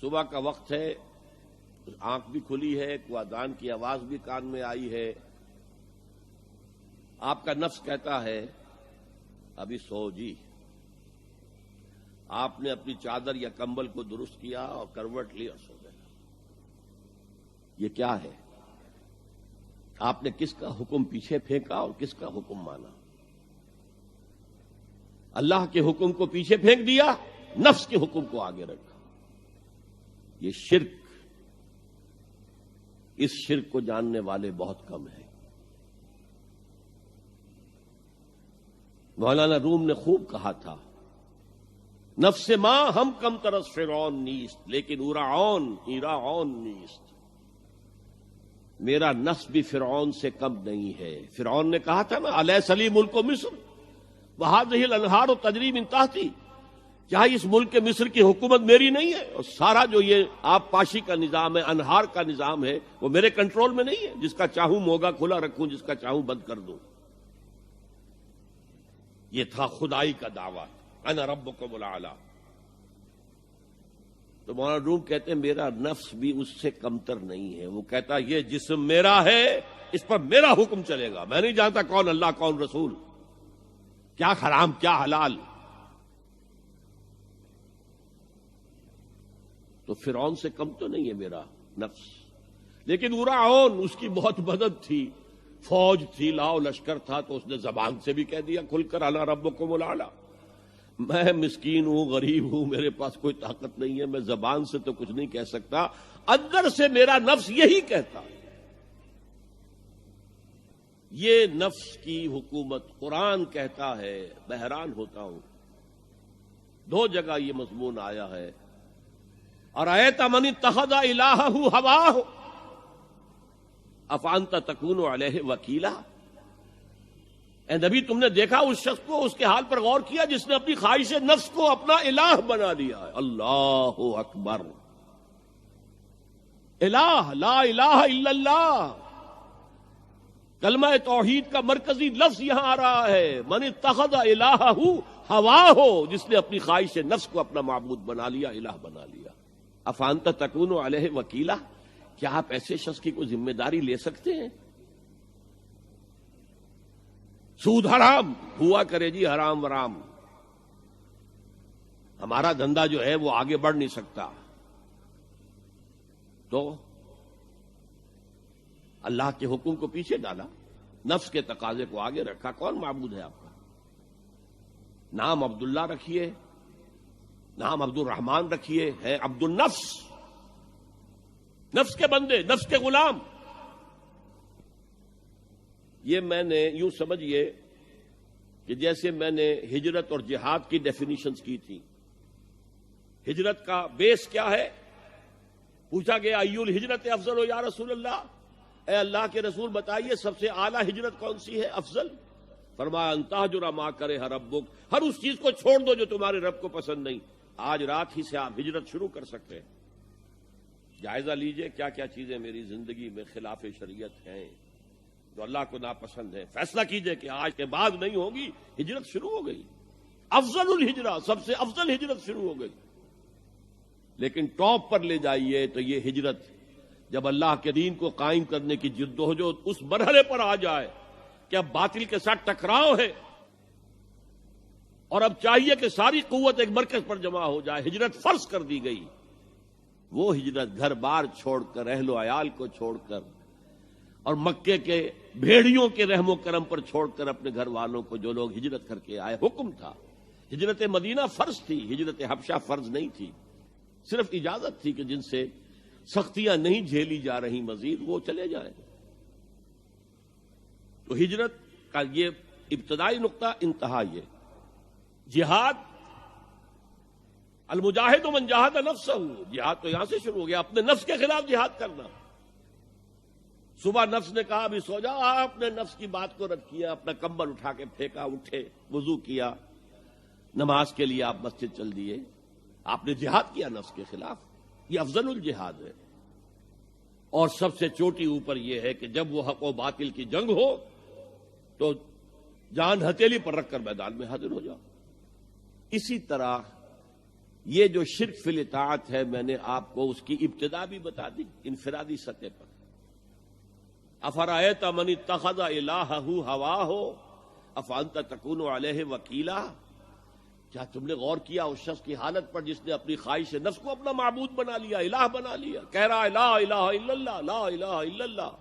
صبح کا وقت ہے، آنکھ بھی کھلی ہے، کوئی اذان کی آواز بھی کان میں آئی ہے. آپ کا نفس کہتا ہے ابھی سو جی. آپ نے اپنی چادر یا کمبل کو درست کیا اور کروٹ لی اور سو گئے. یہ کیا ہے؟ آپ نے کس کا حکم پیچھے پھینکا اور کس کا حکم مانا؟ اللہ کے حکم کو پیچھے پھینک دیا، نفس کے حکم کو آگے رکھا. یہ شرک، اس شرک کو جاننے والے بہت کم ہیں. مولانا روم نے خوب کہا تھا، نفس ماں ہم کم ترس فرعون نیست لیکن ایراعون نیست. میرا نفس بھی فرعون سے کم نہیں ہے. فرعون نے کہا تھا نا الیس لی ملک مصر وہذہ الانہار تجری من تحتی، کیا اس ملک مصر کی حکومت میری نہیں ہے؟ اور سارا جو یہ آب پاشی کا نظام ہے، انہار کا نظام ہے، وہ میرے کنٹرول میں نہیں ہے؟ جس کا چاہوں موگا کھلا رکھوں، جس کا چاہوں بند کر دوں. یہ تھا خدائی کا دعویٰ، انا ربکم الاعلی. تو مولانا روم کہتے ہیں میرا نفس بھی اس سے کمتر نہیں ہے. وہ کہتا یہ جسم میرا ہے، اس پر میرا حکم چلے گا. میں نہیں جانتا کون اللہ کون رسول، کیا حرام کیا حلال. تو فرعون سے کم تو نہیں ہے میرا نفس. لیکن ایراعون اس کی بہت مدد تھی، فوج تھی، لاؤ لشکر تھا، تو اس نے زبان سے بھی کہہ دیا کھل کر انا ربکم الاعلی. میں مسکین ہوں، غریب ہوں، میرے پاس کوئی طاقت نہیں ہے، میں زبان سے تو کچھ نہیں کہہ سکتا، اندر سے میرا نفس یہی کہتا. یہ نفس کی حکومت قرآن کہتا ہے. میں حیران ہوتا ہوں، 2 جگہ یہ مضمون آیا ہے. ارأیت من اتخذ الہہ ہواہ افانت تکون علیہ وکیلا. اے نبی تم نے دیکھا اس شخص کو، اس کے حال پر غور کیا جس نے اپنی خواہش نفس کو اپنا الہ بنا لیا ہے. اللہ اکبر. الہ، لا الہ الا اللہ. کلمہ توحید کا مرکزی لفظ یہاں آ رہا ہے. من اتخذ الہہ ہواہ، جس نے اپنی خواہش نفس کو اپنا معبود بنا لیا، الہ بنا لیا. افانت تکون علیہ وکیلا، کیا آپ ایسے شخص کی کوئی ذمہ داری لے سکتے ہیں؟ سود حرام ہوا کرے جی، حرام ورام، ہمارا دھندا جو ہے وہ آگے بڑھ نہیں سکتا. تو اللہ کے حکم کو پیچھے ڈالا، نفس کے تقاضے کو آگے رکھا. کون معبود ہے آپ کا؟ نام عبداللہ رکھیے، نام عبد الرحمان رکھیے، ہے عبد النفس، نفس کے بندے، نفس کے غلام. یہ میں نے یوں سمجھیے کہ جیسے میں نے ہجرت اور جہاد کی ڈیفینیشنز کی تھی. ہجرت کا بیس کیا ہے؟ پوچھا گیا ایو الہجرت افضل ہو یا رسول اللہ، اے اللہ کے رسول بتائیے سب سے اعلیٰ ہجرت کون سی ہے، افضل؟ فرمایا ان تہجر ما کرہ ربک، ہر اس چیز کو چھوڑ دو جو تمہارے رب کو پسند نہیں. آج رات ہی سے آپ ہجرت شروع کر سکتے ہیں. جائزہ لیجئے کیا کیا چیزیں میری زندگی میں خلاف شریعت ہیں جو اللہ کو ناپسند ہے. فیصلہ کیجئے کہ آج کے بعد نہیں ہوگی. ہجرت شروع ہو گئی، افضل الہجرہ، سب سے افضل ہجرت شروع ہو گئی. لیکن ٹاپ پر لے جائیے تو یہ ہجرت جب اللہ کے دین کو قائم کرنے کی جدوجہد اس مرحلے پر آ جائے کہ اب باطل کے ساتھ ٹکراؤ ہے اور اب چاہیے کہ ساری قوت ایک مرکز پر جمع ہو جائے، ہجرت فرض کر دی گئی. وہ ہجرت گھر بار چھوڑ کر، اہل و عیال کو چھوڑ کر، اور مکے کے بھیڑیوں کے رحم و کرم پر چھوڑ کر اپنے گھر والوں کو، جو لوگ ہجرت کر کے آئے. حکم تھا، ہجرت مدینہ فرض تھی، ہجرت حبشہ فرض نہیں تھی. صرف اجازت تھی کہ جن سے سختیاں نہیں جھیلی جا رہی مزید وہ چلے جائیں. تو ہجرت کا یہ ابتدائی نقطہ، انتہا یہ. جہاد، المجاہد من جاہد نفسہ، جہاد تو یہاں سے شروع ہو گیا، اپنے نفس کے خلاف جہاد کرنا. صبح نفس نے کہا ابھی سو جاؤ، آپ نے نفس کی بات کو رد کیا، اپنا کمبل اٹھا کے پھینکا، اٹھے، وضو کیا، نماز کے لیے آپ مسجد چل دیے. آپ نے جہاد کیا نفس کے خلاف. یہ افضل الجہاد ہے. اور سب سے چوٹی اوپر یہ ہے کہ جب وہ حق و باطل کی جنگ ہو تو جان ہتھیلی پر رکھ کر میدان میں حاضر ہو جاؤ. اسی طرح یہ جو شرک فی الاطاعت ہے میں نے آپ کو اس کی ابتدا بھی بتا دی انفرادی سطح پر. افرأیت من اتخذ الہہ ہواہ افانت تکون علیہ وکیلا. کیا تم نے غور کیا اس شخص کی حالت پر جس نے اپنی خواہش نفس کو اپنا معبود بنا لیا، الہ بنا لیا، کہہ رہا ہے لا الہ الا اللہ لا الہ الا اللہ.